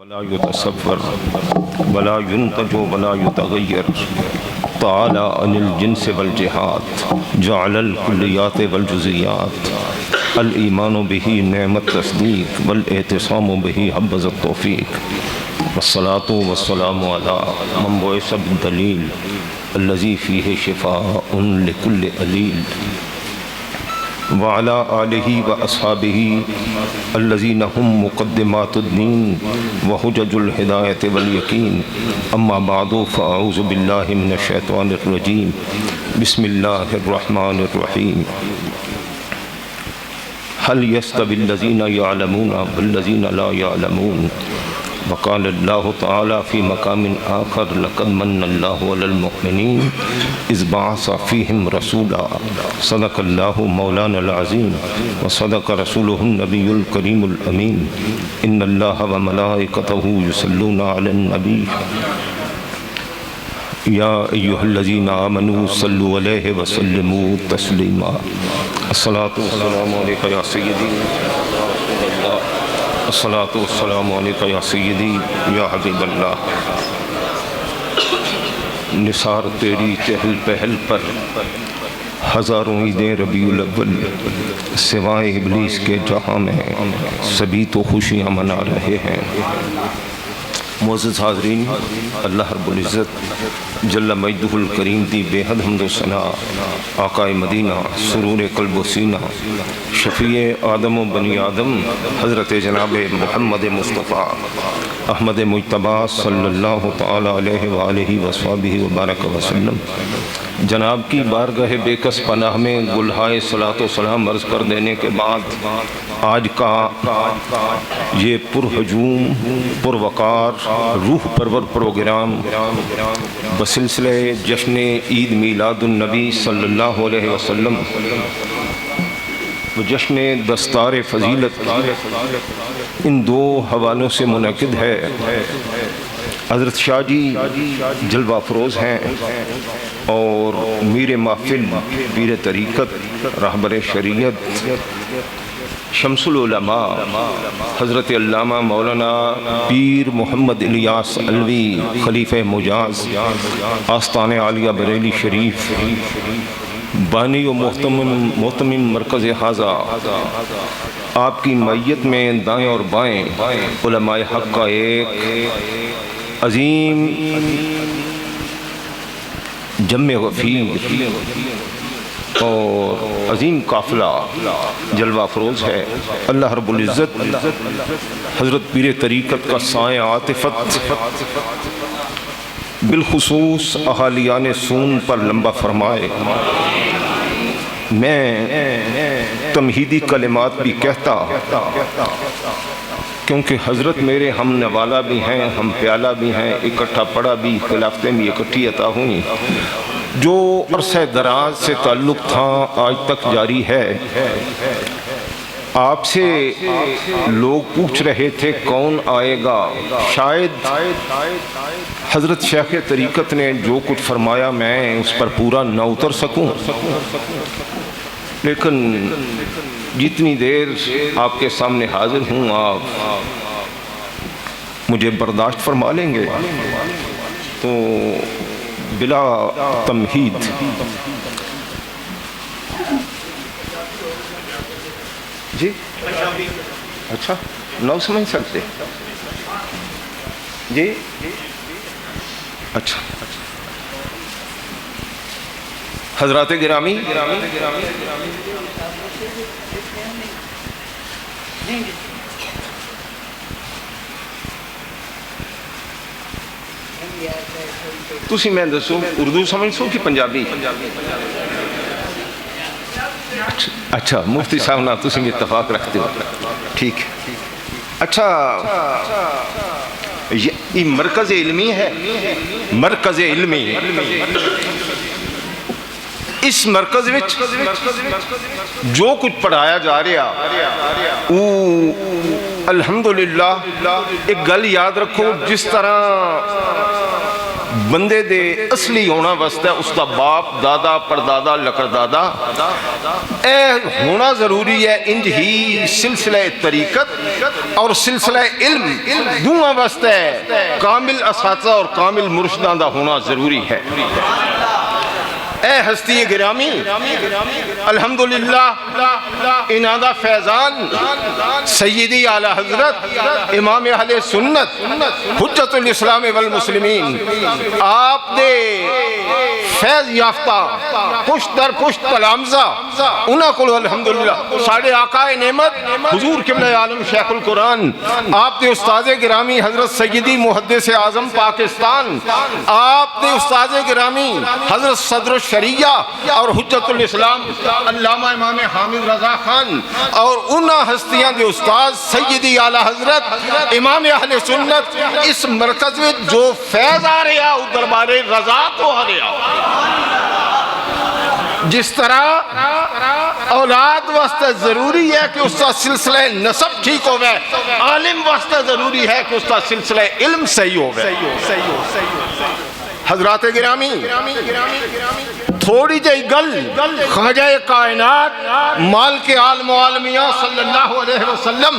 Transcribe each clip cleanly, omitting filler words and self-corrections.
ولا يتصور ولا ينتج ولا يتغير تعالى عن الجنس والجهات جعل الكليات والجزئيات الإيمان به نعم التصديق والاعتصام به حبذ التوفيق والصلاة والسلام على من بعث بالدليل الذي فيه شفاء لكل أليل وعلى آلہ وأصحابہ الذین هم مقدمات الدین وحجج الہدایۃ والیقین اما بعد فاعوذ باللہ من الشیطان الرجیم بسم اللہ الرحمن الرحیم هل يستوی الذین یعلمون والذین لا یعلمون وقال اللہ تعالی فی مقام آخر لقد من اللہ علی المؤمنین اذ بعث فیہم رسولا صدق اللہ مولانا العظیم وصدق رسولہ النبی الکریم الامین ان اللہ وملائکتہ یصلون علی النبی یا ایہا الذین آمنوا صلوا علیہ وسلموا تسلیما الصلاۃ والسلام علیکہ یا سیدی الصلاۃ والسلام علیکہ یا سیدی یا حبیب اللہ نثار تیری چہل پہل پر ہزاروں عیدیں ربیع الاول سوائے ابلیس کے جہاں میں سبھی تو خوشیاں منا رہے ہیں معزز حاضرین، اللہ رب العزت جل مجدہ الکریم دی بے حد حمد و ثنا آقا مدینہ سرور قلب و سینہ شفیع آدم و بنی آدم حضرت جناب محمد مصطفیٰ احمد مجتبیٰ صلی اللہ تعالی علیہ وآلہ وصحبہ وبارک وسلم جناب کی بارگاہ بے کس پناہ میں گلہائے صلاۃ و سلام عرض کر دینے کے بعد آج کا یہ پرہجوم پروقار روح پرور پروگرام بسلسلہ جشن عید میلاد النبی صلی اللہ علیہ وسلم جشن دستار فضیلت ان دو حوالوں سے منعقد ہے۔ حضرت شاہ جی جلوہ افروز ہیں اور میر محفل پیر طریقت رہبر شریعت شمس العلماء حضرت علامہ مولانا پیر محمد الیاس علوی خلیفہ مجاز آستان عالیہ بریلی شریف بانی و محتمم مرکز حاضہ آپ کی معیت میں دائیں اور بائیں علماء حق کا ایک عظیم جمع غفیر اور عظیم قافلہ جلوہ افروز ہے۔ اللہ رب العزت حضرت پیر طریقت کا سایہ عاطفت بالخصوص اہالیان سون پر لمبا فرمائے۔ میں تمہیدی کلمات بھی کہتا کیونکہ حضرت میرے ہم نوالا بھی ہیں، ہم پیالہ بھی ہیں، اکٹھا پڑا بھی، خلافتیں بھی اکٹھی عطا ہوئیں، جو عرصہ دراز سے تعلق تھا آج تک جاری ہے۔ آپ سے لوگ پوچھ رہے تھے کون آئے گا، شاید حضرت شیخ طریقت نے جو کچھ فرمایا میں اس پر پورا نہ اتر سکوں، لیکن جتنی دیر آپ کے سامنے حاضر ہوں آپ مجھے برداشت فرما لیں گے تو بلا تمہید جی اچھا نو سمجھ سکتے جی اچھا حضرات گرامی تسی میں دسو اردو سمجھ سو کہ پنجابی؟ اچھا مفتی صاحب نا تسی میں اتفاق رکھتے ہو، ٹھیک ہے۔ اچھا یہ مرکز علمی ہے، مرکز علمی اس مرکز وچ جو کچھ پڑھایا جا رہا وہ الحمدللہ ایک گل یاد رکھو، جس طرح بندے دے اصلی ہونا واسطہ اس دا باپ دادا پردادا لکردادا اے ہونا ضروری ہے، انج ہی سلسلہ طریقت اور سلسلہ علم دونوں واسطے کامل اساتذہ اور کامل مرشداں دا ہونا ضروری ہے۔ اے ہستی گرامی، الحمدللہ انہاں دا فیضان سیدی اعلی حضرت امام اہل سنت حجت الاسلام والمسلمین آپ دے فیض یافتہ پشت در پشت تلامزہ انہاں کو الحمدللہ ساڑھے آقا نعمت حضور قبلہ عالم شیخ القرآن آپ دے استاذ گرامی حضرت سیدی محدث اعظم پاکستان آپ دے استاذ گرامی حضرت صدر شریعہ اور حجت الاسلام علامہ امام حامد رضا خان اور انہاں ہستیاں دے استاذ سیدی اعلی حضرت امام اہل سنت اس مرکز میں جو فیض آ رہا اس دربار رضا تو آ رہا۔ جس طرح اولاد واسطہ ضروری ہے کہ اس کا سلسلہ نسب ٹھیک ہوئے، عالم واسطہ ضروری ہے کہ اس کا سلسلہ علم صحیح ہوئے۔ حضرات گرامی تھوڑی جائی گل خواجہ کائنات مالک عالم و عالمیہ صلی اللہ علیہ وسلم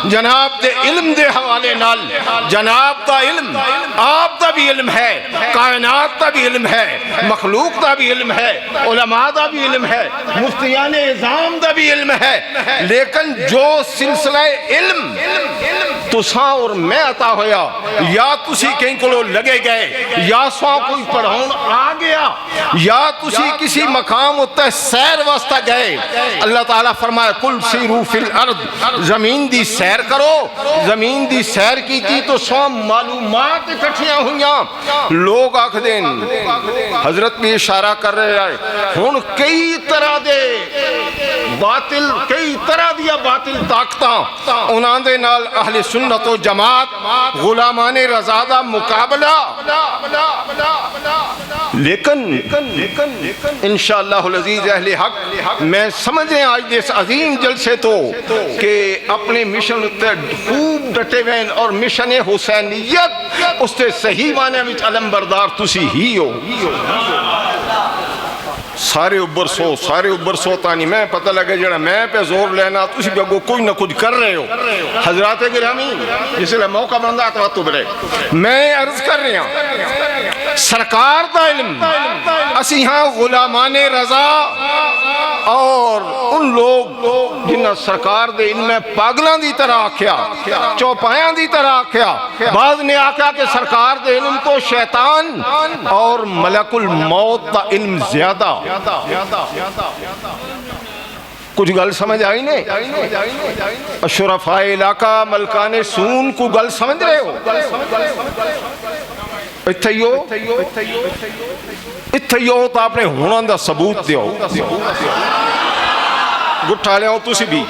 جناب دے علم دے حوالے نال، جناب دا علم آپ دا بھی علم ہے، کائنات دا بھی علم ہے، مخلوق دا بھی علم ہے، علماء دا بھی علم ہے، مفتیان اعظام دا بھی علم ہے، لیکن جو سلسلہ علم تساں اور میں عطا ہویا یا تسی کہیں کو لگے گئے یا سواں کوئی پڑھون آ گیا یا تسی کسی مقام اتنے سیر واسطہ گئے، اللہ تعالیٰ فرمایا کل سیرو فی الارض، زمین دی سیر کرو، زمین دی سیر کی تھی تو سو معلومات اکٹھیاں ہوئیاں۔ لوگ آکھ دیں حضرت بھی اشارہ کر رہے ہیں ہون کئی طرح دے باطل، کئی طرح دیا باطل طاقتاں انہاں دے نال اہل سنت و جماعت غلامان رضا دا مقابلہ، لیکن انشاءاللہ العزیز اہل حق میں سمجھیں آج دس عظیم جلسے تو کہ اپنے مشن خوب ڈٹے ہوئے اور مشن حسینیت اس سے صحیح معنی میں علم بردار تسی ہی ہو۔ سارے اوبر سو تانی میں پتہ لگے جڑا میں پہ زور لینا تسی بھی اگو کوئی نہ کچھ کر رہے ہو۔ حضرات گرامی جس لئے موقع بندہ تو برے میں عرض کر رہے ہیں سرکار دا علم اسی ہاں غلامان رضا اور ان لوگ جنہ سرکار دے علم میں پاگلان دی طرح آکھیا، چوپایاں دی طرح آکھیا، بعض نے آکھیا کہ سرکار دے علم تو شیطان اور ملک الموت دا علم زیادہ۔ کچھ گل سمجھ آئی نہیں؟ اشرفاء علاقہ ملکان سون کو گل سمجھ رہے ہو؟ اتھائیو تو آپ نے ہونا دا ثبوت دیو گٹھا لے ہو تسی بھی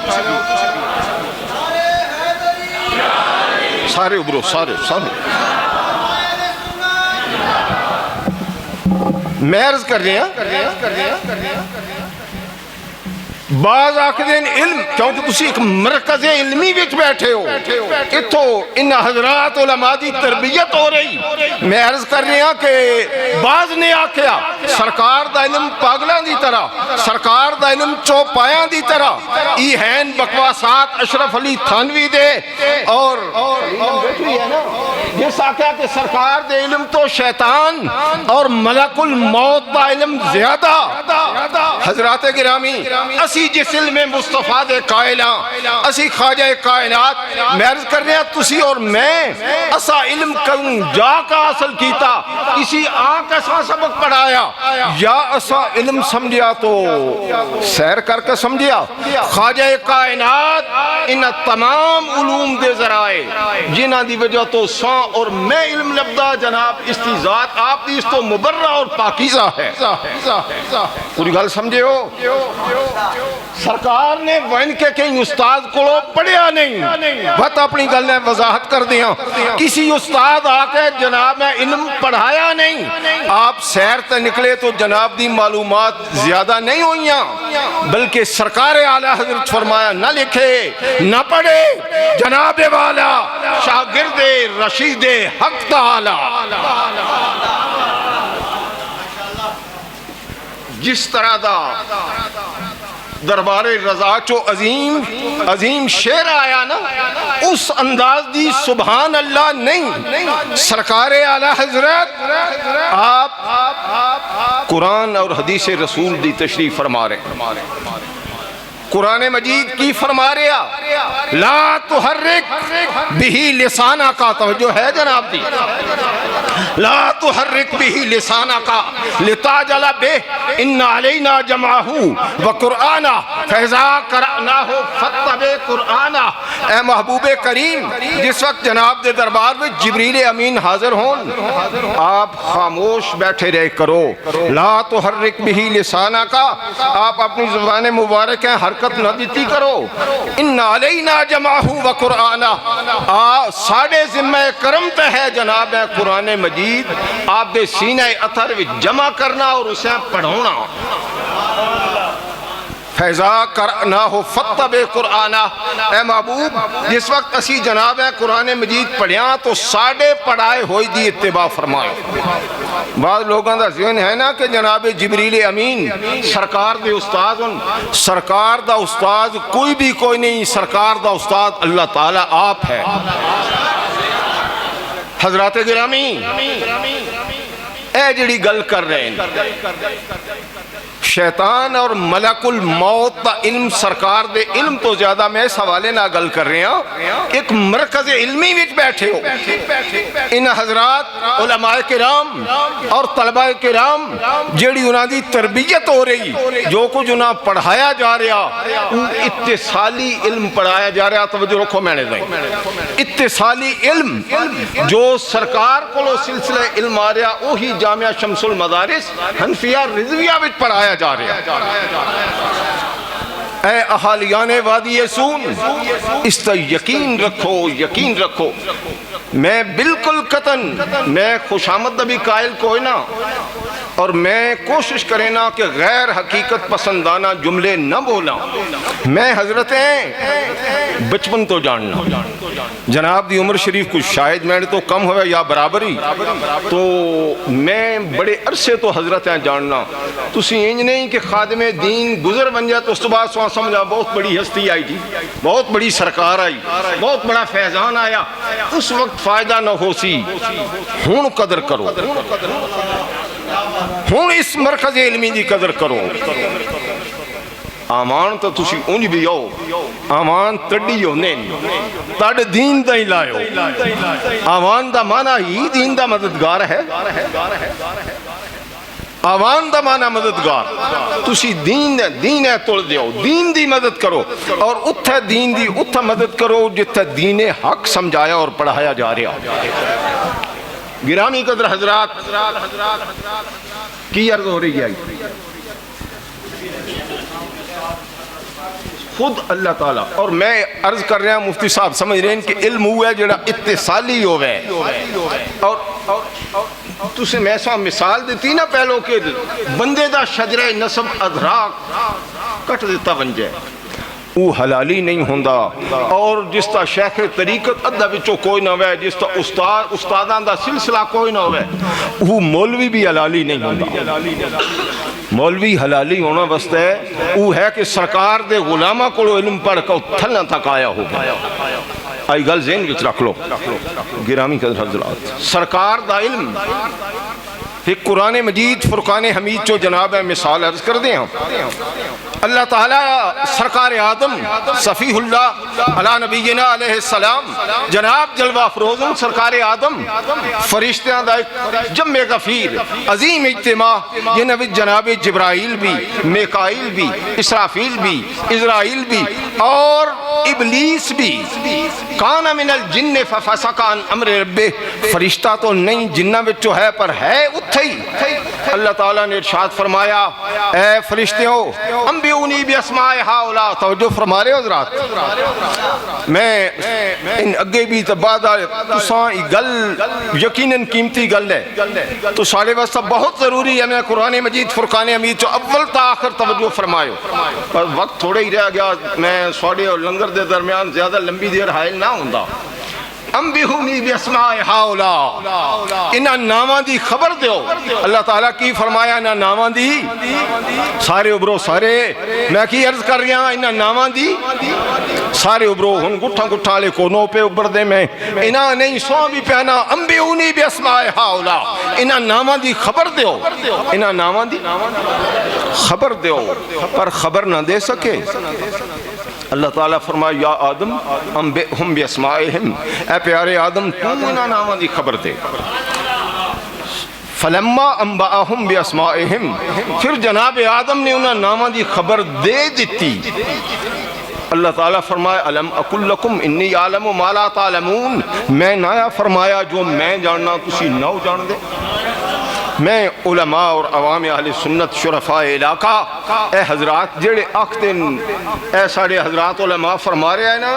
سارے ابرو سارے میں عرض کر رہے ہیں بعض آخدین علم کیونکہ تسی ایک مرکز علمی وچ بیٹھے ہو اتھو ان حضرات علماء دی تربیت ہو رہی، میں عرض کر رہے ہیں کہ بعض نے آکھیا سرکار دا علم پاگلان دی طرح، سرکار دا علم چوپایاں دی طرح، ای ہین بکواسات اشرف علی تھانوی دے اور جس آکھیا کہ سرکار دے علم تو شیطان اور ملک الموت دا علم زیادہ۔ حضرات گرامی اسی جس علم مصطفیٰ دے قائلہ اسی خواجہ کائنات میں عرض کر رہے ہیں تسی اور میں اسا علم کن جا کا حاصل کیتا، کسی آنکھ اسا سبق پڑھایا یا اسا علم سمجھیا تو سیر کر کے سمجھیا۔ خواجہ کائنات ان تمام علوم دے ذرائع جنہ دی وجہ تو ساں اور میں علم لبدا جناب استیزات آپ دی اس تو مبرہ اور پاکیزہ ہے۔ پوری گل سمجھے ہو؟ سرکار نے وین کے کہیں استاد کو پڑھیا نہیں، بات اپنی گل نے وضاحت کر دیا، کسی استاد آکے جناب میں علم پڑھایا نہیں، آپ سیر تے نکلے تو جناب دی معلومات زیادہ نہیں ہوئیاں، بلکہ سرکار اعلیٰ حضرت فرمایا نہ لکھے نہ پڑھے جناب والا شاگرد رشید حق تعالی۔ دربار رضا چو عظیم شعر آیا نا، اس انداز دی سبحان اللہ نہیں، سرکار اعلی حضرت آپ قرآن اور حدیث رسول دی تشریف فرما رہے ہیں۔ قرآن مجید کی فرما رہا لا تحرک بہی لسانک، توجہ ہے جناب دی، لا تحرک بہی لسانک لتعجل بہ ان علینا جمعہ وقرآنہ فاذا قرأناہ فاتبع قرآنہ۔ اے محبوب کریم، جس وقت جناب دے دربار میں جبریل امین حاضر ہون، آپ خاموش بیٹھے رہے کرو، لا تحرک بہی لسانک، آپ اپنی زبان مبارک ہیں حرکت نہ دیتی کرو، ان علینا جمعہ وقرآنہ، ساڑھے ذمہ کرم تے ہے جناب ہے قرآن مجید آپ دے سینہ اثر وچ جمع کرنا اور اسے پڑھونا۔ فیضا قرأناہ فاتبع قرآنہ، اے محبوب جس وقت اسی جناب ہے قرآن مجید پڑھیاں تو ساڑھے پڑھائے ہوئی دی اتباع فرمائے۔ بعض لوگوں دا ذہن ہے نا کہ جناب جبریل امین سرکار دے استاد ان، سرکار دا استاد کوئی نہیں، سرکار دا استاد اللہ تعالیٰ آپ ہے۔ حضرات گرامی، اے جڑی گل کر رہے ہیں شیطان اور ملک الموت دا علم، سرکار دے علم تو زیادہ میں اس حوالے نہ گل کر رہے ہیں، ایک مرکز علمی وچ بیٹھے ہو، ان حضرات علماء کرام اور طلباء کرام جیڑی انہاں دی تربیت ہو رہی، جو کچھ انہاں پڑھایا جا رہا، اتصالی علم پڑھایا جا رہا، توجہ رکھو میں نے دیں، اتصالی علم جو سرکار کو سلسلہ علم آ رہا، وہی جامعہ شمس المدارس حنفیہ رضویہ وچ پڑھایا جا رہا۔ اے اہالیان وادی سون، اس تا یقین رکھو، میں بالکل قطن میں خوش آمد بھی قائل کوئی نہ، اور میں کوشش کریں نا کہ غیر حقیقت پسندانہ جملے نہ بولا۔ میں حضرتیں بچپن تو جاننا، جناب دی عمر شریف کچھ شاید میں نے تو کم ہوئے یا برابری، تو میں بڑے عرصے تو حضرتیں جاننا، تو انج نہیں کہ خادم دین گزر بن جائے تو اس تو بعد سوہاں سمجھا بہت بڑی ہستی آئی تھی، بہت بڑی سرکار آئی، بہت بڑا فیضان آیا، اس وقت فائدہ نہ ہو سی۔ ہون قدر کرو، ہون اس مرکز علمی دی قدر کرو۔ آمان تو تسی انج بھی ہو، آمان تڑی ہو نہیں، تڑ دین دا ہی لائیو، آمان دا معنی ہی دین دا مددگار ہے، آوان دا مانا مددگار، تسی دین ہے توڑ دیو، دین دی مدد کرو، اور اتھا دین دی اتھا مدد کرو جتھا دین حق سمجھایا اور پڑھایا جا رہا۔ گرامی قدر حضرات، کی عرض ہو رہی ہے؟ خود اللہ تعالیٰ، اور میں عرض کر رہا ہوں مفتی صاحب سمجھ رہے ہیں کہ علم ہوا ہے جڑا اتصالی ہوئے، اور تو سے میں سا مثال دیتی نا پہلو کہ بندے دا شجرہ نسب ادراک کٹ دیتا ونجے، وہ حلالی نہیں ہوندہ، اور جس تا شیخ طریقت ادھا بچو کوئی نہ ہوئے، جس تا استادان دا سلسلہ کوئی نہ ہوئے، وہ مولوی بھی حلالی نہیں ہوندہ۔ مولوی حلالی ہونا بست ہے وہ ہے کہ سرکار دے غلامہ کو علم پڑھ کر تھلنا تک آیا ہوگا۔ آئی گل ذہن وچ رکھ لو گرامی قدر حضرات، سرکار دا علم ایک قرآن مجید فرقان حمید چو جناب ہے مثال عرض کر دیں ہم، اللہ تعالیٰ سرکار آدم صفیح اللہ علی نبینا علیہ السلام جناب جلوہ افروزن سرکار آدم فرشتیاں دا ایک جمع غفیر عظیم اجتماع، یہ نبی جناب جبرائیل بھی، میکائیل بھی، اسرافیل بھی، اسرائیل بھی اور ابلیس بھی، کان من الجن ففسق عن امر ربہ، فرشتہ تو نہیں جنہ وچو ہے پر ہے اتھے ہی۔ اللہ تعالیٰ نے ارشاد فرمایا اے فرشتیوں انبئونی باسماء ہؤلاء، توجہ فرما رہے حضرات، میں ان اگے بھی تبادہ تساں گل یقیناً قیمتی گل ہے تو سارے واسطہ بہت ضروری ہے، میں قرآن مجید فرقان حمید جو اول تا آخر توجہ فرمائے، پر وقت تھوڑے ہی رہ گیا، میں سوڑے اور لنگر دے درمیان زیادہ لمبی دیر حائل نہ ہوندہ۔ انبئونی باسماء ہؤلاء، انہاں ناماں دی خبر دیو۔ اللہ تعالیٰ کی فرمایا انہاں ناماں دی، سارے ابرو سارے میں کی عرض کر رہا ہوں انہاں ناماں دی سارے ابرو ہن گٹھاں گٹھاں لے کونوں پہ ابر دے میں انہاں نہیں سو بھی پیانا انبئونی باسماء ہؤلاء، انہاں ناماں دی خبر دیو، انہاں ناماں دی خبر دیو، پر خبر نہ دے سکے۔ اللہ تعالیٰ فرمایا یا آدم انبئہم باسمائہم، اے پیارے آدم تو انہاں ناماں دی خبر دے۔ فلما انبأہم باسمائہم، پھر جناب آدم نے انہاں ناماں دی خبر دے دیتی۔ اللہ تعالیٰ فرمایا الم اقل لکم انی اعلم ما لا تعلمون، میں نہ فرمایا جو میں جاننا تسی نہ جان دے۔ میں علماء اور عوام اہل سنت شرفاء علاقہ اے حضرات جڑے آکھتن اے ساڑے حضرات علماء فرما رہے ہیں نا،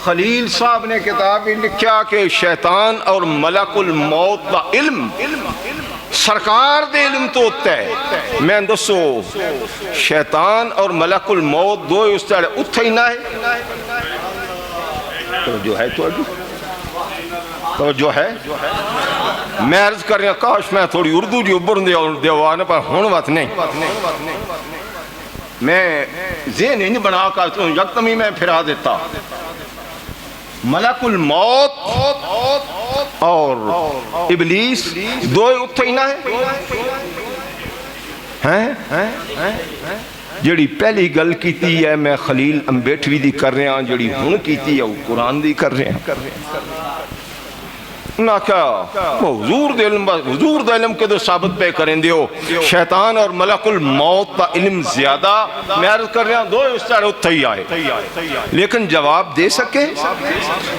خلیل صاحب نے کتاب لکھیا کہ شیطان اور ملک الموت دا علم سرکار دے علم تو ہوتا ہے۔ میں دسو شیطان اور ملک الموت دو اس طرح اتھا ہی نہ ہے تو جو ہے تو جو ہے میں عرض کر رہا کاش میں تھوڑی اردو جی ابر دیوانا پر ہون وقت نہیں، میں ذہن نہیں بنا کر یکتمی میں پھرا دیتا۔ ملک الموت اور ابلیس دو اتھے ہی نہ ہے۔ جڑی پہلی گل کیتی ہے میں خلیل امبیٹوی دی کر رہے ہیں، جڑی ہن کیتی ہے وہ قرآن دی کر رہے ہیں۔ نہ کیا حضور دا علم کے دو ثابت پہ کریں دیو، شیطان اور ملک الموت دا علم زیادہ میں عرض کر رہا ہوں دو اس طرح اتھا ہی آئے، لیکن جواب دے سکے؟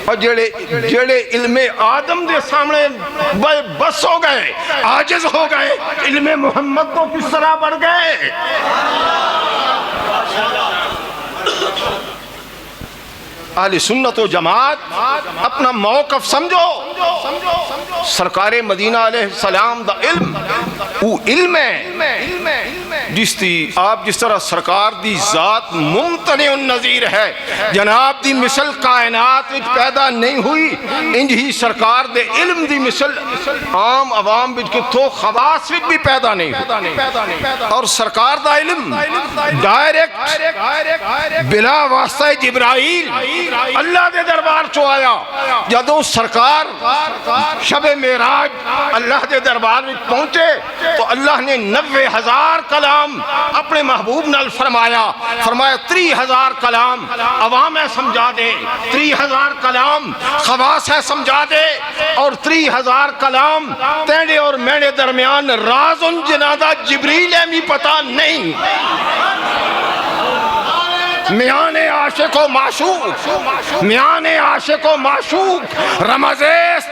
اور جڑے علم آدم دے سامنے بس ہو گئے، عاجز ہو گئے، علم محمد تو کس طرح بڑھ گئے؟ اہل سنت و جماعت اپنا موقف سمجھو، سرکار مدینہ علیہ السلام دا علم وہ علم ہے آپ جس طرح سرکار دی ذات ممتنع النظیر ہے، جناب دی مثل کائنات وچ پیدا نہیں ہوئی، انج ہی سرکار دے علم دی مثل عام عوام وچ کتھوں خواص وچ بھی پیدا نہیں ہوئی۔ اور سرکار دا علم ڈائریکٹ بلا واسطہ جبرائیل اللہ دے دربار چو آیا۔ جدوں سرکار شب معراج اللہ دے دربار میں پہنچے تو اللہ نے 90,000 کلام اپنے محبوب نال فرمایا 30,000 کلام عوام ہے سمجھا دے، 30,000 کلام خواص ہے سمجھا دے، اور 30,000 کلام تیرے اور میرے درمیان راز ان جنادہ جبریل ہے بھی پتہ نہیں۔ میان عاشق و معشوق، میان عاشق و معشوق رمضیس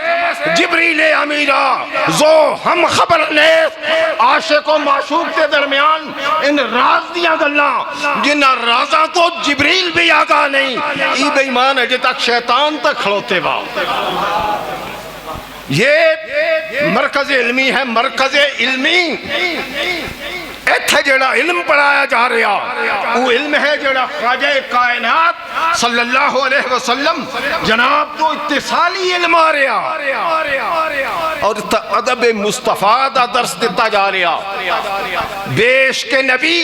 جبریل امیرہ زو ہم خبر نیس، عاشق و معشوق کے درمیان ان راز دیا گلاں جنہ رازاں تو جبریل بھی آگاہ نہیں، ای بے ایمان ہے جے تک شیطان تک کھڑوتے با۔ یہ مرکز علمی ہے، مرکز علمی ایتھے جڑا علم پڑھایا جا رہا وہ علم ہے جڑا خواجہ کائنات صلی اللہ علیہ وسلم جناب تو اتصالی علم آ رہا اور ادب مصطفیٰ دا درس دیتا جا رہا۔ بیش کے نبی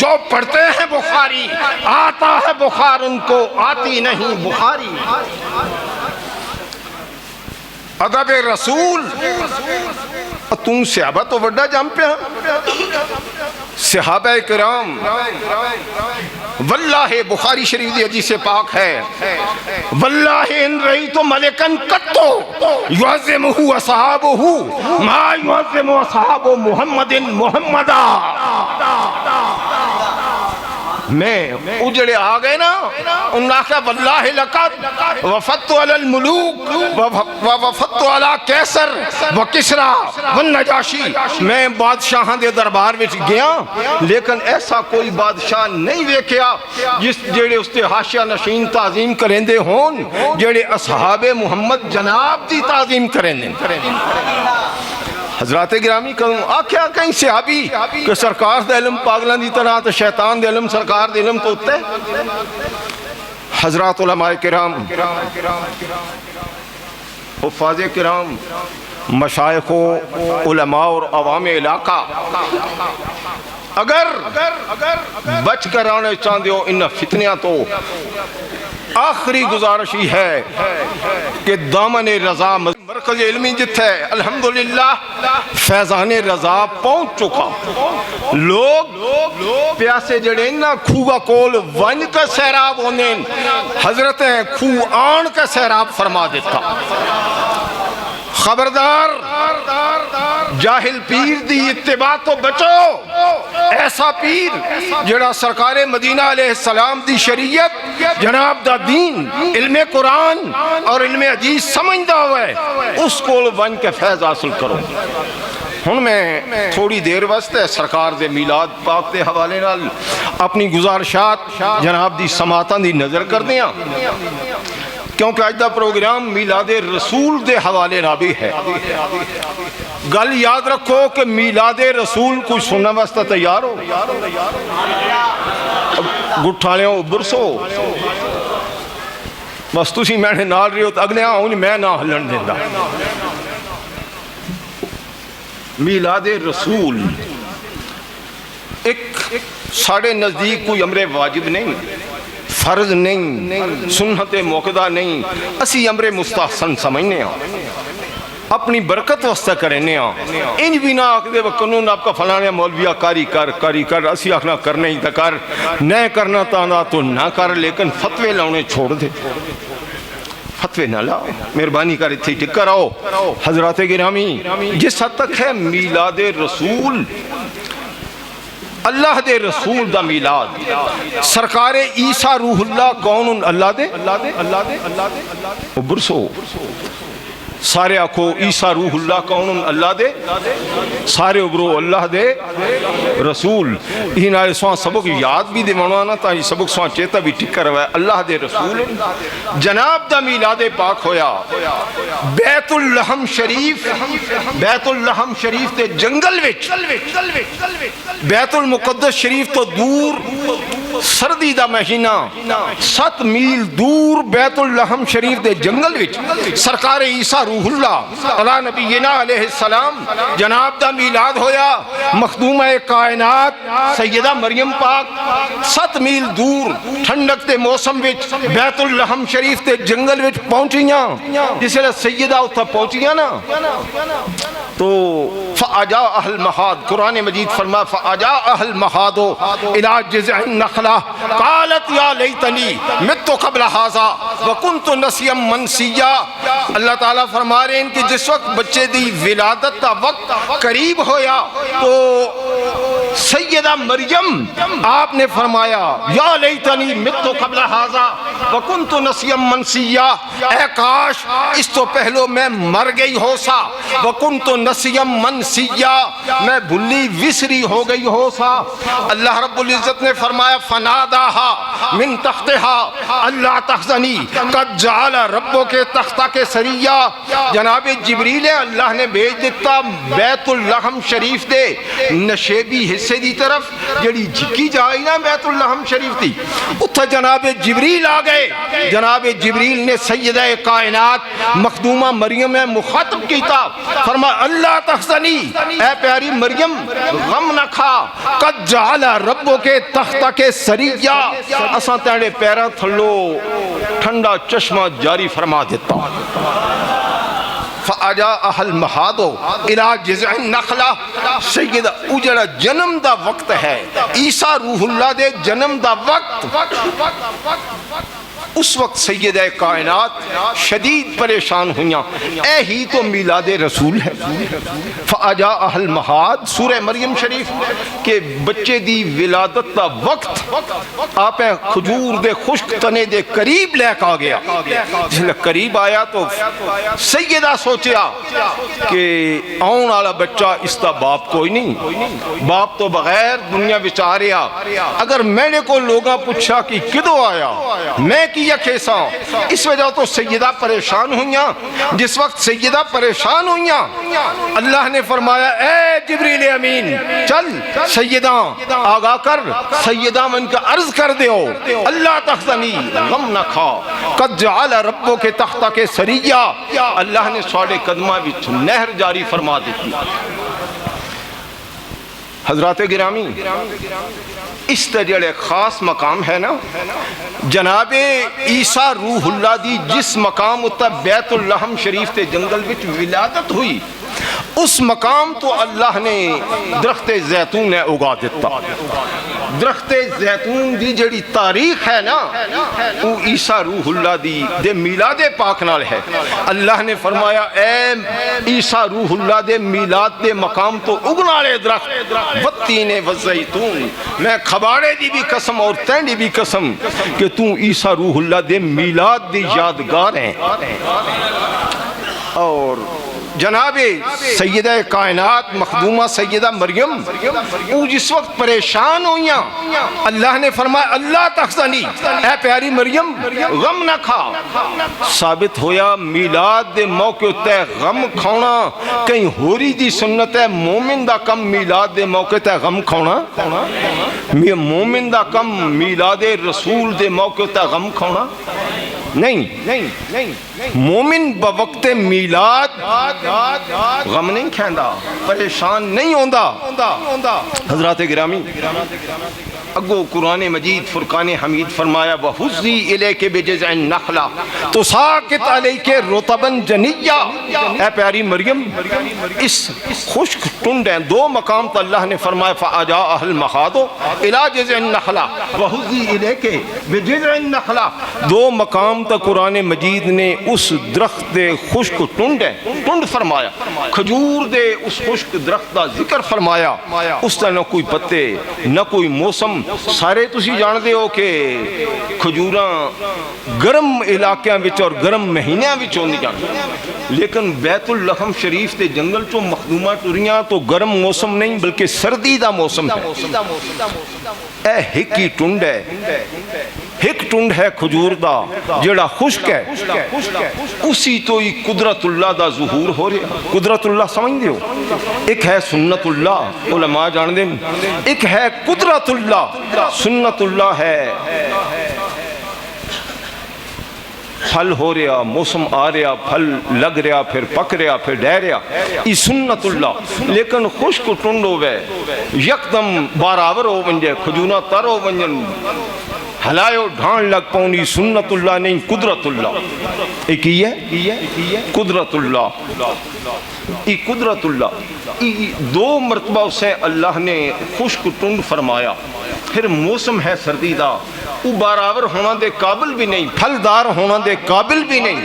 جو پڑھتے ہیں بخاری آتا ہے بخار ان کو آتی نہیں بخاری۔ ادب رسول تم صحابہ تو وڈا جام پہ صحابہ کرام واللہ بخاری شریف دی حدیث پاک ہے واللہ ان رہی تو ملکن کتو یعظمہ اصحابہ ما یعظم اصحاب محمد محمدہ۔ میں اجڑے آگئے نا انہاں کہا واللہ لقد وفدت علی الملوک وفدت علی کیسر وکسرا والنجاشی، میں بادشاہاں دے دربار وچ گیا لیکن ایسا کوئی بادشاہ نہیں دیکھیا جس جڑے اس تے حاشیہ نشین تعظیم کریں دے ہون جڑے اصحاب محمد جناب دی تعظیم کریں دے۔ حضرات گرامی کہوں آکھیا کہیں صحابی کہ سرکار دے علم پاگلان دی طرح تو شیطان دے علم سرکار دے علم تو ہوتا ہے۔ حضرات علماء کرام، حفاظ کرام، مشائخ و علماء اور عوام علاقہ، اگر بچ کر آنے چاہتے ہو ان فتنیاں تو آخری گزارش ہی ہے کہ دامن رضا مرکز علمی جتھے الحمدللہ فیضان رضا پہنچ چکا، لوگ پیاسے جڑے نا کھوگا کول ون کا سیراب ہونے، حضرت کھو آن کا سیراب فرما دیتا۔ خبردار جاہل پیر دی اتباع تو بچو، ایسا پیر جڑا سرکار مدینہ علیہ السلام دی شریعت، جناب دا دین، علم قرآن اور علم حدیث سمجھدا ہوئے، اس کو ون کے فیض حاصل کرو۔ ہن میں تھوڑی دیر واسطے سرکار دے میلاد پاک دے حوالے نال اپنی گزارشات جناب دی سماعتاں دی نظر کر دیاں، کیونکہ آج دا پروگرام میلاد رسول دے حوالے نہ بھی ہے۔ گل یاد رکھو کہ میلاد رسول کوئی سننے واسطے تیار ہو، گٹھالیاں برسو، بس تسی میں نے نال رہی ہو تو اگلے آؤں میں نہ ہلن دیندہ۔ میلاد رسول ایک ساڑھے نزدیک کوئی امر واجب نہیں، فرض نہیں، سنت موقدہ نہیں، اسی امر مستحسن سمجھنے ہیں، اپنی برکت واسطہ کرنے ہیں۔ ان بھی نہ آکھدے وہ قانون آپ کا فلانے مولویہ کاری کر، اسی آکھنا کرنے ہی تکر، نہ کرنا تانا تو نہ کر، لیکن فتوے لاؤنے چھوڑ دے، فتوے نہ لاؤ، مہربانی کر اتھی ٹکر آؤ۔ حضرات گرامی، جس حد تک ہے میلاد رسول، اللہ دے رسول دا میلاد، سرکار عیسیٰ روح اللہ کون اللہ دے برسو، سارے آکھو عیسیٰ روح اللہ کون اللہ دے، سارے ابرو اللہ دے رسول۔ ہی نارے سوان سبق یاد بھی دے منوانا تا ہی سبق سوان چیتا بھی ٹکر ہوئے، اللہ دے رسول جناب دا میلاد پاک ہویا بیت اللحم شریف، بیت اللحم شریف تے جنگل وچ، بیت المقدس شریف تو دور، سردی دا مہینہ 7 میل دور بیت اللحم شریف دے جنگل وچ سرکار عیسیٰ روح اللہ علیہ نبینا علیہ السلام جناب دا میلاد ہویا۔ مخدومہ کائنات سیدہ مریم پاک 7 میل دور ٹھنڈک دے موسم وچ بیت اللحم شریف دے جنگل وچ پہنچیاں، جس لئے سیدہ اتھا پہنچیاں نا تو فَأَجَاءَ الْمَحَادُ، قرآن مجید فرما فَأَجَاءَ الْمَحَادُ إِلَىٰ جِذْعِ النَّخْلَةِ قَالَتْ يَا لَيْتَنِي مِتُّ قَبْلَ هَٰذَا وَكُنْتُ نَسْيًا مَنْسِيًّا۔ اللہ تعالیٰ فرما رہے ہیں کہ جس وقت بچے دی ولادت کا وقت قریب ہویا تو سیدہ مریم آپ نے فرمایا یا لیتنی متو قبل ھذا وکنت نسیا منسیا، اے کاش اس تو پہلو میں مر گئی ہو سا، وکنت نسیا منسیا، میں بھلی وسری ہو گئی ہو سا۔ اللہ رب العزت نے فرمایا فناداها من تحتها اللہ تحزنی قد جعل ربوں کے تختہ کے سریہ، جناب جبریل اللہ نے بھیج دیتا بیت اللحم شریف دے نشیبی حصے دی طرف جڑی جھکی جائی نا بیت اللحم شریف دی، اتھا جناب جبریل آ گئے۔ جناب جبریل نے سیدہ کائنات مخدومہ مریم میں مخاطب کیتا، فرما اللہ تحزنی، اے پیاری مریم غم نہ کھا، قد جعل ربوں کے تختہ کے سریہ، اساں تیرے پیرا تھلو ٹھنڈا چشمہ جاری فرما دیتا۔ فَأَجَاءَهَا الْمَحَادُ إِلَىٰ جِذْعِ النَّخْلَةِ، سیدہ اجڑا جنم دا وقت ہے، عیسیٰ روح اللہ دے جنم دا وقت، اس وقت سیدہ کائنات شدید پریشان ہویاں، اے ہی تو میلاد رسول ہے۔ فَأَجَاءَهَا الْمَحَادُ سورہ مریم شریف کے بچے دی ولادت دا وقت آپ کھجور دے خشک تنے دے قریب لے کا گیا، جس لئے قریب آیا تو سیدہ سوچیا کہ آن والا بچہ اس دا باپ کوئی نہیں، باپ تو بغیر دنیا بچاریا، اگر میں نے کو لوگاں پوچھا کہ کدو آیا، میں کی کیسا اس وجہ تو سیدہ پریشان ہوئیاں جس وقت سیدہ پریشان ہوئیاں اللہ نے فرمایا اے جبریل امین چل سیدہ آگاہ کر سیدہ من کا عرض کر دیو اللہ تخزنی غم نہ کھا قد جعل ربو کے تختہ کے سریہ اللہ نے سواڑے قدمہ بھی نہر جاری فرما دیتی حضرات گرامی اس طرح خاص مقام ہے نا جناب عیسیٰ روح اللہ دی جس مقام اتا بیت اللحم شریف تے جنگل وچ ولادت ہوئی اس مقام تو اللہ نے درخت زیتون نے اگا دیتا درخت زیتون دی جڑی تاریخ ہے نا وہ عیسیٰ روح اللہ دی دے میلاد پاک نال ہے اللہ نے فرمایا اے عیسیٰ روح اللہ دے میلاد دے مقام تو اگنالے درخت والتین والزیتون میں کھباڑے دی بھی قسم اور تینڈی بھی قسم کہ تو عیسیٰ روح اللہ دے میلاد دی یادگار ہیں اور جناب سیدہ کائنات مخدومہ سیدہ مریم وہ جس وقت پریشان ہوئیاں اللہ نے فرمایا اللہ تخزنی اے پیاری مریم غم نہ کھا ثابت ہویا میلاد دے موقع تے غم کھونا کہیں ہوری دی سنت ہے مومن دا کم میلاد دے موقع تے غم کھونا مومن دا کم میلاد رسول دے موقع تے غم کھونا نہیں مومن بوقت میلاد غم نہیں کھیندا پریشان نہیں ہوندا حضرات گرامی اگو قرآن مجید فرقان حمید فرمایا وَحُزِّي إِلَيْكَ بِجِذْعِ النَّخْلَةِ تُسَاقِطْ عَلَيْكَ رُطَبًا جَنِيًّا اے پیاری مریم اس خشک ٹنڈ ہیں دو مقام تو اللہ نے فرمایا فَأَجَاءَهَا الْمَخَاضُ إِلَى جِذْعِ النَّخْلَةِ وَحُزِّي إِلَيْكَ بِجِذْعِ النَّخْلَةِ دو مقام تو قرآن مجید نے اس درخت دے خشک ٹنڈ ہے ٹنڈ فرمایا کھجور دے اس خشک درخت دا ذکر فرمایا اس طرح نہ کوئی پتے نہ کوئی موسم سارے تسی جان دے ہو کہ کھجوراں گرم علاقیاں وچ اور گرم مہینیاں وچ ہوندی جان لیکن بیت اللحم شریف تے جنگل چوں مخدومہ ٹریاں تو گرم موسم نہیں بلکہ سردی دا موسم ہے اے ہکی ٹنڈ ہے ایک ٹنڈ ہے کھجور دا جڑا خشک ہے اسی تو ہی قدرت اللہ دا ظہور ہو رہا قدرت اللہ سمجھ دیو ایک ہے سنت اللہ علماء جان دیں ایک ہے قدرت اللہ سنت اللہ ہے پھل ہو رہا موسم آ رہا پھل لگ رہا پھر پک رہا پھر ڈہ رہا یہ سنت اللہ لیکن خشک ٹنڈ ہوئے یکدم باراور ہو ونجے کھجونا تر ہو ونجن ہلائیو ڈھان لگ پاؤنی سنت اللہ نہیں قدرت اللہ ایک ہی ہے قدرت اللہ یہ قدرت اللہ دو مرتبہ اسے اللہ نے خشک ٹنڈ فرمایا پھر موسم ہے سردی دا وہ باراور ہونا دے قابل بھی نہیں پھلدار ہونا دے قابل بھی نہیں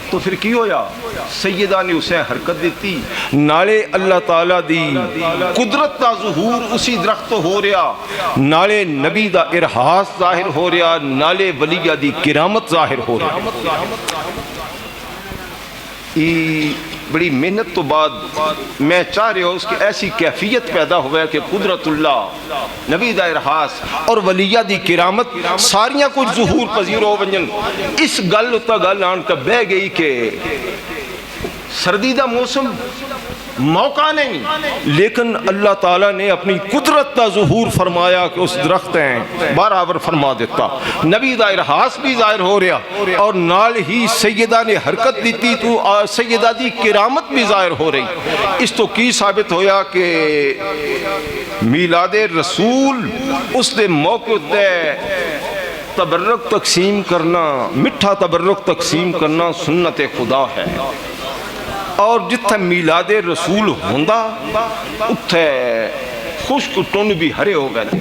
تو پھر کی ہویا سیدہ نے اسے حرکت دیتی نالے اللہ تعالیٰ دی قدرت دا ظہور اسی درخت ہو رہا نالے نبی دا ارحاس ظاہر ہو رہا نالے ولیہ دی کرامت ظاہر ہو رہا بڑی محنت تو بعد میں چاہ رہا ہوں اس کی ایسی کیفیت پیدا ہوا ہے کہ قدرت اللہ نبی دا ارحاس اور ولیہ دی کرامت ساریاں کچھ ظہور پذیر ہو ونجن اس گل اتا گل آن کا بہ گئی کہ سردی دا موسم موقع نہیں لیکن اللہ تعالیٰ نے اپنی قدرت دا ظہور فرمایا کہ اس درخت ہیں برابر فرما دیتا نبی دا ارحاس بھی ظاہر ہو رہا اور نال ہی سیدہ نے حرکت دیتی تو سیدہ دی کرامت بھی ظاہر ہو رہی اس تو کی ثابت ہویا کہ میلاد رسول اس دے موقع دے تبرک تقسیم کرنا مٹھا تبرک تقسیم کرنا سنت خدا ہے اور جتھے میلاد رسول ہوندہ اتھے خشک ٹن بھی ہرے ہو گئے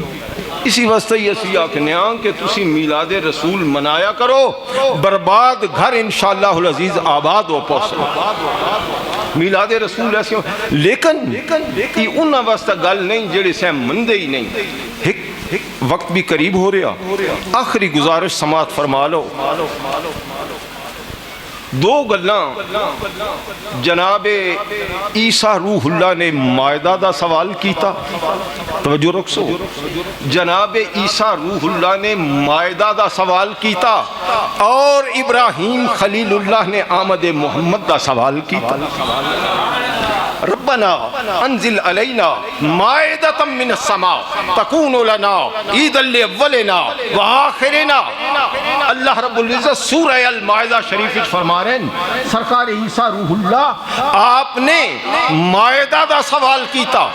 اسی واسطے یہ سی آکھنیاں کہ تسی میلاد رسول منایا کرو برباد گھر انشاءاللہ العزیز آباد ہو پہنچے میلاد رسول ایسے ہو لیکن یہ انہا واسطہ گل نہیں جڑے سے مندے ہی نہیں وقت بھی قریب ہو رہا آخری گزارش سماعت فرما لو دو گلاں جناب عیسیٰ روح اللہ نے مائدہ دا سوال کیتا، توجہ رکھو، جناب عیسیٰ روح اللہ نے مائدہ دا سوال کیتا اور ابراہیم خلیل اللہ نے آمد محمد دا سوال کیتا۔ ربنا انزل علینا مائدۃ من السماء تکون لنا عیدا لاولنا وآخرنا۔ اللہ رب العزت سورہ المائدہ شریف فرما رہے ہیں سرکار عیسیٰ روح اللہ آپ نے مائدہ دا سوال کیتا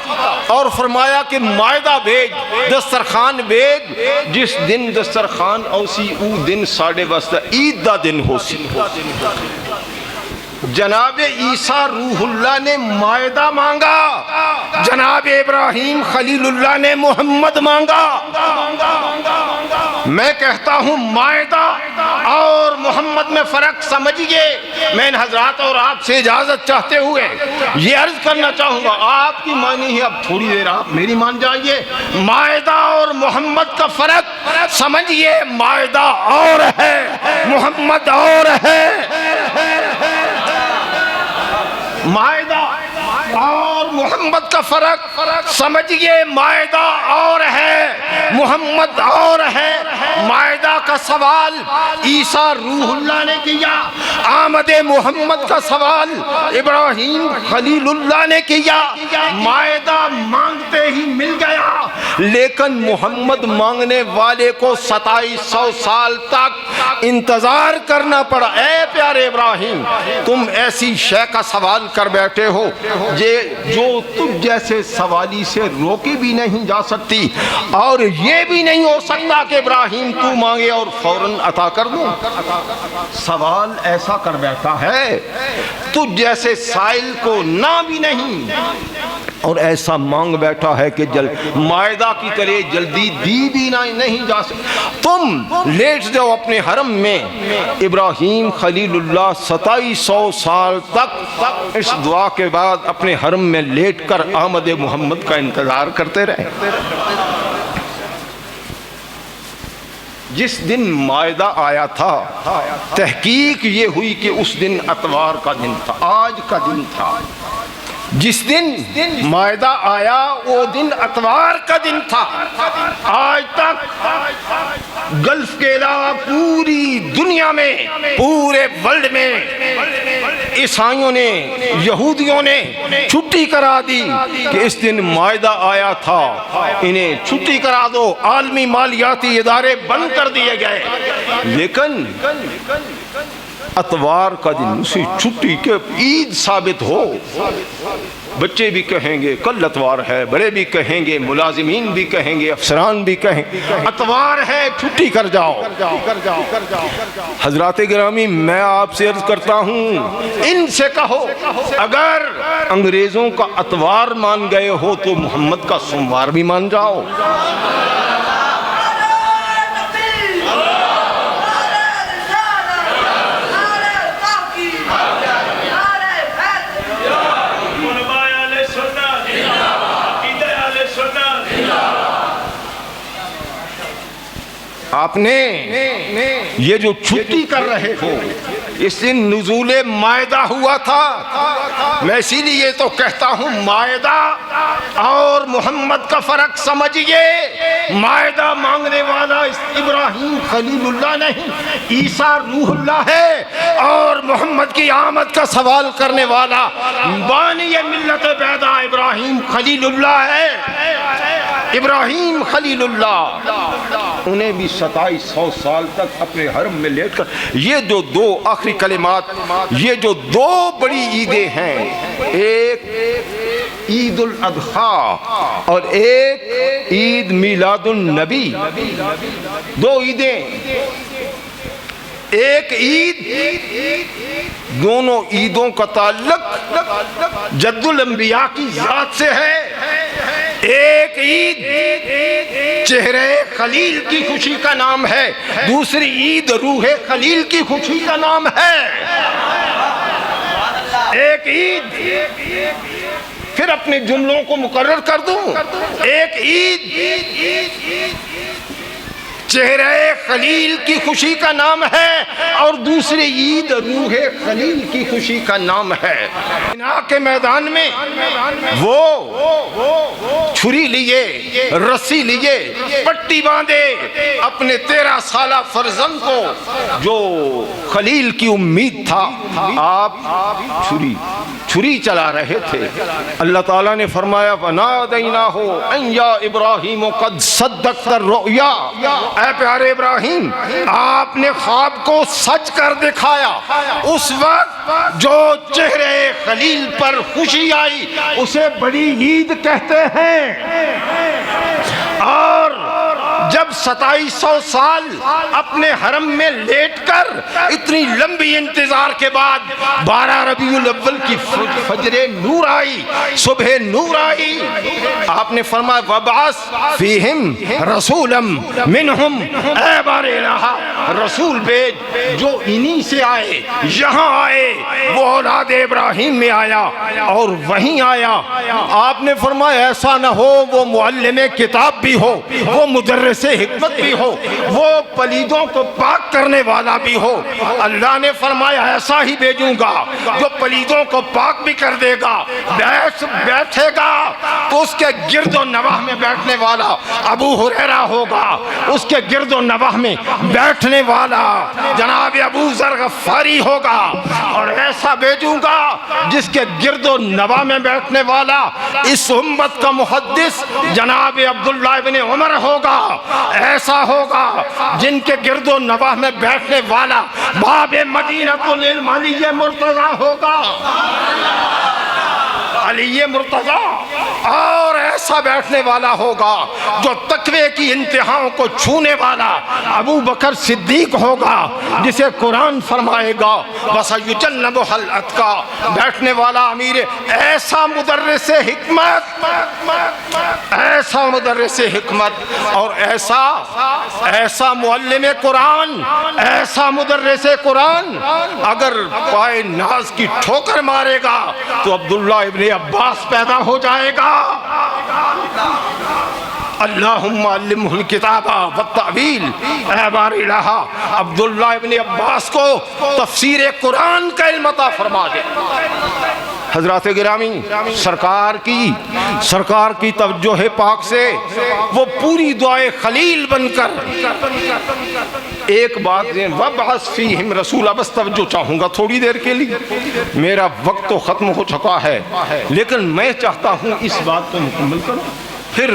اور فرمایا کہ مائدہ بھیج، دسترخوان بھیج، جس دن دسترخوان اوسی او دن ساڑھے واسطہ عید دا دن ہو سی۔ جناب عیسیٰ روح اللہ نے مائدہ مانگا، جناب ابراہیم خلیل اللہ نے محمد مانگا۔ میں کہتا ہوں مائدہ اور محمد میں فرق سمجھئے۔ میں ان حضرات اور آپ سے اجازت چاہتے ہوئے یہ عرض کرنا چاہوں گا، آپ کی مانی ہے، اب تھوڑی دیر آپ میری مان جائیے۔ مائدہ اور محمد کا فرق سمجھئے، مائدہ اور ہے، محمد اور ہے۔ مائدہ اور محمد کا فرق سمجھئے، مائدہ اور ہے، محمد اور ہے۔ مائدہ کا سوال عیسیٰ روح اللہ نے کیا، آمد محمد کا سوال ابراہیم خلیل اللہ نے کیا۔ مائدہ مانگتے ہی مل گیا، لیکن محمد مانگنے والے کو 2700 سال تک انتظار کرنا پڑا۔ اے پیارے ابراہیم، تم ایسی شے کا سوال کر بیٹھے ہو جو تجھ جیسے سوالی سے روکی بھی نہیں جا سکتی، اور یہ بھی نہیں ہو سکتا کہ ابراہیم تو مانگے اور فوراً عطا کر دوں۔ سوال ایسا کر بیٹھا ہے تجھ جیسے سائل کو نہ بھی نہیں، اور ایسا مانگ بیٹھا ہے کہ مائدہ کی طرح جلدی دی بھی نہیں جا سکتی۔ تم لیٹ جاؤ اپنے حرم میں۔ ابراہیم خلیل اللہ 2700 سال تک اس دعا کے بعد اپنے حرم میں لیٹ کر آمد محمد کا انتظار کرتے رہے۔ جس دن مائدہ آیا تھا، تحقیق یہ ہوئی کہ اس دن اتوار کا دن تھا، آج کا دن تھا۔ جس دن مائدہ آیا وہ دن اتوار کا دن تھا۔ آج تک گلف کے علاوہ پوری دنیا میں، پورے ورلڈ میں عیسائیوں نے، یہودیوں نے چھٹی کرا دی کہ اس دن مائدہ آیا تھا، انہیں چھٹی کرا دو، عالمی مالیاتی ادارے بند کر دیے گئے۔ لیکن اتوار کا دن اسی چھٹی کے عید ثابت ہو۔ بچے بھی کہیں گے کل اتوار ہے، بڑے بھی کہیں گے، ملازمین بھی کہیں گے، افسران بھی کہیں گے اتوار ہے، چھٹی کر جاؤ۔ حضرات گرامی، میں آپ سے عرض کرتا ہوں، ان سے کہو اگر انگریزوں کا اتوار مان گئے ہو تو محمد کا سوموار بھی مان جاؤ۔ آپ نے یہ جو چھٹی کر رہے ہو، اس دن نزول مائدہ ہوا تھا۔ میں اسی لیے تو کہتا ہوں مائدہ اور محمد کا فرق سمجھئے۔ مائدہ مانگنے والا ابراہیم خلیل اللہ نہیں، عیسیٰ روح اللہ ہے، اور محمد کی آمد کا سوال کرنے والا بانی ملت بیدا ابراہیم خلیل اللہ ہے۔ ابراہیم خلیل اللہ انہیں بھی 2700 سال تک اپنے حرم میں لیٹ کر، یہ جو دو آخری کلمات، یہ جو دو بڑی عیدیں ہیں، ایک عید الاضحیٰ اور ایک عید میلاد النبی، دو عیدیں، ایک عید، دونوں عیدوں کا تعلق جد الانبیاء کی ذات سے ہے۔ ایک عید چہرے خلیل کی خوشی کا نام ہے، دوسری عید روح خلیل کی خوشی کا نام ہے۔ ایک عید، پھر اپنے جملوں کو مقرر کر دوں، ایک عید چہرے خلیل کی خوشی کا نام ہے، اور دوسری عید روح خلیل کی خوشی کا نام ہے۔ بنا کے میدان میں وہ چھری لیے، رسی لیے، پٹی باندھے اپنے 13 سالہ فرزند کو جو خلیل کی امید تھا، آپ چھری چلا رہے تھے۔ اللہ تعالیٰ نے فرمایا فَنَادَيْنَاهُ أَن يَا إِبْرَاهِيمُ قَدْ صَدَّقْتَ الرُّؤْيَا، اے پیارے ابراہیم آپ نے خواب کو سچ کر دکھایا۔ اس وقت جو چہرے خلیل پر خوشی آئی اسے بڑی عید کہتے ہیں۔ اور جب 2700 سال اپنے حرم میں لیٹ کر اتنی لمبی انتظار کے بعد 12 ربیع الاول کی فجر نور آئی، صبح نور آئی، آپ نے فرمایا وَبْعَثْ فِيهِمْ رَسُولًا مِّنْهُمْ، اے بار الہ رسول بھیج جو انہی سے آئے، یہاں آئے، وہ اولاد ابراہیم میں آیا اور وہیں آیا۔ آپ نے فرمایا ایسا نہ ہو وہ معلم کتاب بھی ہو، وہ مدرس حکمت بھی ہو، وہ پلیدوں کو پاک کرنے والا بھی ہو۔ اللہ نے فرمایا ایسا ہی بھیجوں گا جو پلیدوں کو پاک بھی کر دے گا، بیٹھے گا تو اس کے گرد و نواح میں بیٹھنے والا ابو ہریرہ ہوگا، اس کے گرد و نواح میں بیٹھنے والا جناب ابو ذر غفاری ہوگا، اور ایسا بھیجوں گا جس کے گرد و نواح میں بیٹھنے والا اس امت کا محدث جناب عبداللہ ابن عمر ہوگا، ایسا ہوگا جن کے گرد و نواح میں بیٹھنے والا باب مدینۃ العلم علی مرتضیٰ ہوگا، علی مرتضیٰ، اور ایسا بیٹھنے والا ہوگا جو تقوی کی انتہاؤں کو چھونے والا ابو بکر صدیق ہوگا، جسے قرآن فرمائے گا وَسَيُجَنَّبُهَا الْأَتْقَى، بیٹھنے والا امیر، ایسا مدرس حکمت، ایسا مدرس حکمت، اور ایسا معلم قرآن، ایسا مدرس قرآن، اگر پائے ناز کی ٹھوکر مارے گا تو عبداللہ ابن عباس پیدا ہو جائے گا۔ اللہم علمہ الکتاب والتأویل، اے بار الہ عبداللہ ابن عباس کو تفسیر قرآن کا علم عطا فرما دے۔ حضرات گرامی، سرکار کی توجہ پاک سے وہ پوری دعائے خلیل بن کر ایک بات دیں وَبْعَثْ فِيهِمْ رَسُولًا، بس توجہ چاہوں گا تھوڑی دیر کے لیے، میرا وقت تو ختم ہو چکا ہے، لیکن میں چاہتا ہوں اس بات کو مکمل کروں، پھر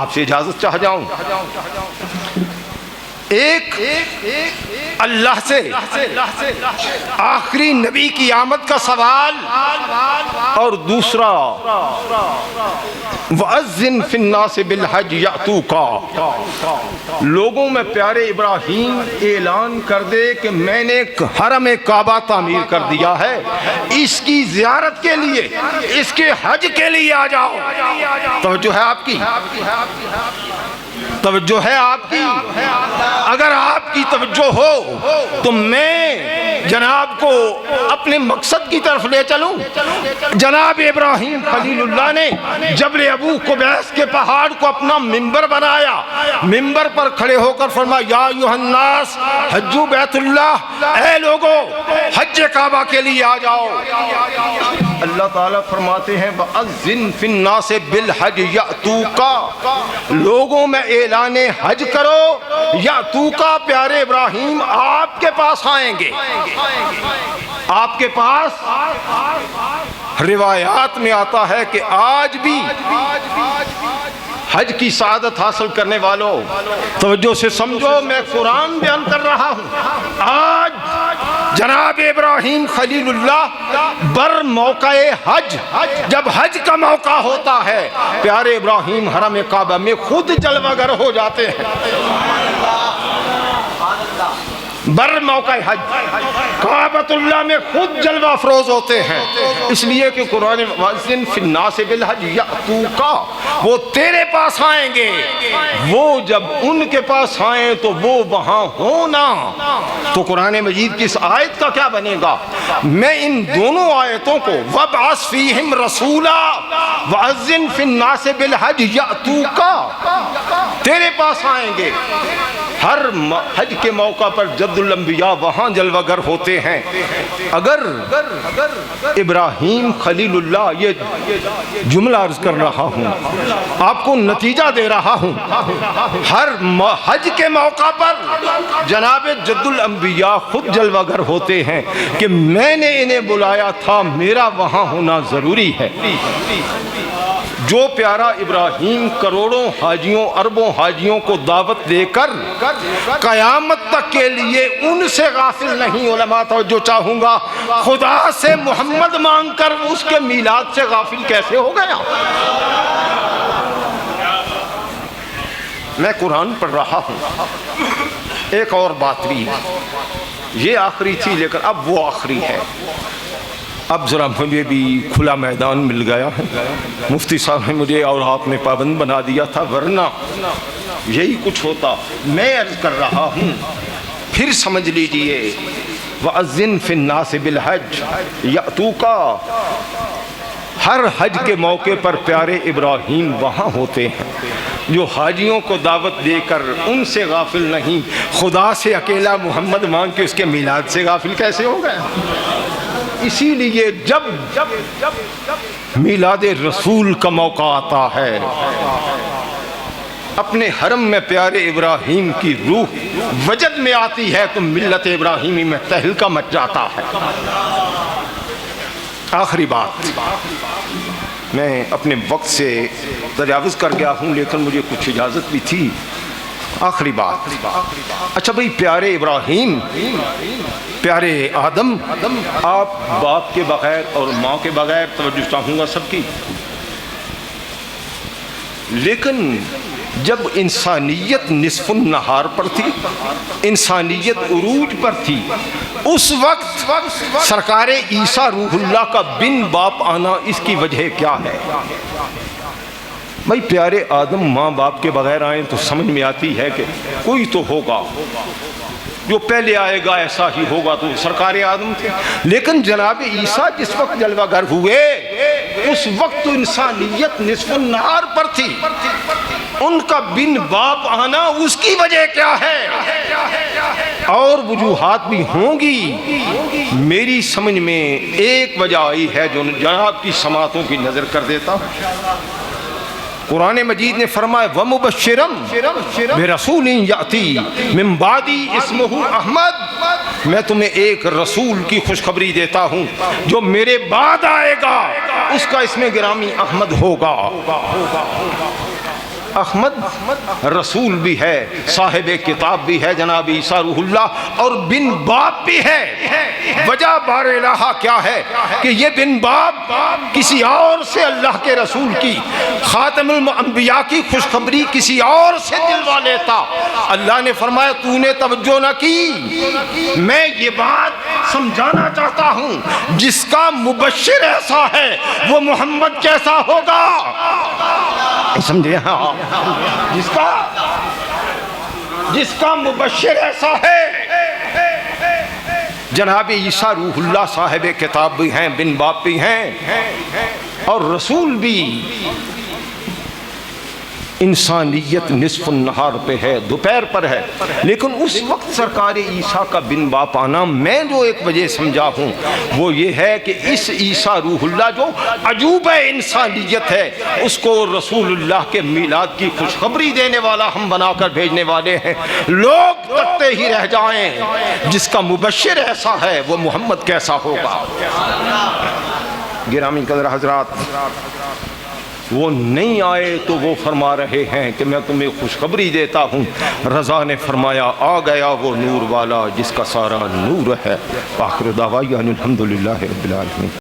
آپ سے اجازت چاہ جاؤں۔ ایک اللہ سے آخری نبی کی آمد کا سوال، اور دوسرا وَأَذِّن فِي النَّاسِ بِالْحَجِّ يَأْتُوكَ، لوگوں میں پیارے ابراہیم اعلان کر دے کہ میں نے حرم کعبہ تعمیر کر دیا ہے، اس کی زیارت کے لیے، اس کے حج کے لیے آ جاؤ۔ توجہ ہے آپ کی، توجہ ہے آپ کی، اگر آپ کی توجہ ہو تو میں جناب کو اپنے مقصد کی طرف لے چلوں۔ جناب ابراہیم خلیل اللہ نے جبل ابو قبیس کے پہاڑ کو اپنا منبر بنایا، منبر پر کھڑے ہو کر فرمایا یا ایھا الناس حجوا بیت اللہ، اے لوگوں حج کعبہ کے لیے آ جاؤ۔ اللہ تعالیٰ فرماتے ہیں وَأَذِّن فِي النَّاسِ بِالْحَجِّ يَأْتُوكَ، لوگوں میں اعلان حج کرو، یأتوکا پیارے ابراہیم آپ کے پاس آئیں گے، آپ کے پاس۔ روایات میں آتا ہے کہ آج بھی حج کی سعادت حاصل کرنے والوں توجہ سے سمجھو، میں قرآن بیان کر رہا ہوں، آج جناب ابراہیم خلیل اللہ بر موقع حج، جب حج کا موقع ہوتا ہے پیارے ابراہیم حرم کعبہ میں خود جلوہ گر ہو جاتے ہیں۔ بر موقع حج کعبۃ اللہ میں خود جلوہ افروز ہوتے ہیں، اس لیے کہ قرآن وَأَذِّن فِي النَّاسِ بِالْحَجِّ يَأْتُوكَ، وہ تیرے پاس آئیں گے، وہ جب ان کے پاس آئیں تو وہ وہاں ہونا۔ تو قرآن مجید کی اس آیت کا کیا بنے گا؟ میں ان دونوں آیتوں کو وَابْعَثْ فِيهِمْ رَسُولًا وَأَذِّن فِي النَّاسِ بِالْحَجِّ يَأْتُوكَ، تیرے پاس آئیں گے۔ ہر حج کے موقع پر جد الانبیاء وہاں جلوہ گر ہوتے ہیں۔ اگر ابراہیم خلیل اللہ، یہ جملہ عرض کر رہا ہوں، آپ کو نتیجہ دے رہا ہوں، ہر حج کے موقع پر جناب جد الانبیاء خود جلوہ گر ہوتے ہیں کہ میں نے انہیں بلایا تھا، میرا وہاں ہونا ضروری ہے۔ جو پیارا ابراہیم کروڑوں حاجیوں اربوں حاجیوں کو دعوت دے کر قیامت تک کے لیے ان سے غافل نہیں، علماء توجہ چاہوں گا، خدا سے محمد مانگ کر اس کے میلاد سے غافل کیسے ہو گیا؟ میں قرآن پڑھ رہا ہوں۔ ایک اور بات بھی، یہ آخری تھی لیکن اب وہ آخری ہے۔ اب ذرا مجھے بھی کھلا میدان مل گیا ہے، مفتی صاحب نے مجھے اور آپ نے پابند بنا دیا تھا، ورنہ یہی کچھ ہوتا۔ میں عرض کر رہا ہوں، پھر سمجھ لیجئے، وَأَذِّن فِي النَّاسِ بِالْحَجِّ يَأْتُوكَ، ہر حج کے موقع پر پیارے ابراہیم وہاں ہوتے ہیں، جو حاجیوں کو دعوت دے کر ان سے غافل نہیں، خدا سے اکیلا محمد مانگ کے اس کے میلاد سے غافل کیسے ہو گئے؟ اسی لیے جب میلاد رسول کا موقع آتا ہے، اپنے حرم میں پیارے ابراہیم کی روح وجد میں آتی ہے تو ملت ابراہیمی میں تہلکہ مچ جاتا ہے۔ آخری بات، میں اپنے وقت سے تجاوز کر گیا ہوں لیکن مجھے کچھ اجازت بھی تھی۔ آخری بات، اچھا بھئی، پیارے ابراہیم، پیارے آدم، آپ باپ کے بغیر اور ماں کے بغیر، توجہ چاہوں گا سب کی، لیکن جب انسانیت نصف النہار پر تھی، انسانیت عروج پر تھی، اس وقت سرکار عیسیٰ روح اللہ کا بن باپ آنا، اس کی وجہ کیا ہے؟ بھائی پیارے آدم ماں باپ کے بغیر آئیں تو سمجھ میں آتی ہے کہ کوئی تو ہوگا، جو پہلے آئے گا ایسا ہی ہوگا، تو سرکار آدم تھے۔ لیکن جناب عیسیٰ جس وقت جلوہ گر ہوئے، اس وقت تو انسانیت نصف النہار پر تھی، ان کا بن باپ آنا اس کی وجہ کیا ہے؟ اور وجوہات بھی ہوں گی، میری سمجھ میں ایک وجہ آئی ہے جو جناب کی سماعتوں کی نظر کر دیتا ہوں۔ قرآن مجید نے فرمایا وَمُبَشِّرًا بِرَسُولٍ يَأْتِي مِن بَعْدِي اسْمُهُ احمد، میں تمہیں ایک رسول کی خوشخبری دیتا ہوں جو میرے بعد آئے گا، اس کا اسم گرامی احمد ہوگا۔ احمد رسول بھی ہے، صاحب کتاب بھی ہے جناب عیسیٰ روح اللہ، اور بن باپ بھی ہے۔ وجہ بار الہ کیا ہے کہ یہ بن باپ کسی اور سے اللہ کے رسول کی، خاتم الانبیاء کی خوشخبری کسی اور سے دلوا لیتا۔ اللہ نے فرمایا تو نے توجہ نہ کی، میں یہ بات سمجھانا چاہتا ہوں، جس کا مبشر ایسا ہے وہ محمد کیسا ہوگا؟ سمجھے؟ ہاں، جس کا مبشر ایسا ہے، جناب عیسیٰ روح اللہ صاحب کتاب بھی ہیں، بن باپ بھی ہیں، اور رسول بھی۔ انسانیت نصف النہار پہ ہے، دوپہر پر ہے، لیکن اس وقت سرکار عیسیٰ کا بن باپ آنا، میں جو ایک وجہ سمجھا ہوں وہ یہ ہے کہ اس عیسیٰ روح اللہ جو عجوبہ انسانیت ہے، اس کو رسول اللہ کے میلاد کی خوشخبری دینے والا ہم بنا کر بھیجنے والے ہیں۔ لوگ تکتے ہی رہ جائیں، جس کا مبشر ایسا ہے وہ محمد کیسا ہوگا؟ گرامی قدر حضرات، وہ نہیں آئے تو وہ فرما رہے ہیں کہ میں تمہیں خوشخبری دیتا ہوں۔ رضا نے فرمایا آ گیا وہ نور والا جس کا سارا نور ہے۔ آخر دعوانا الحمدللہ رب العالمین۔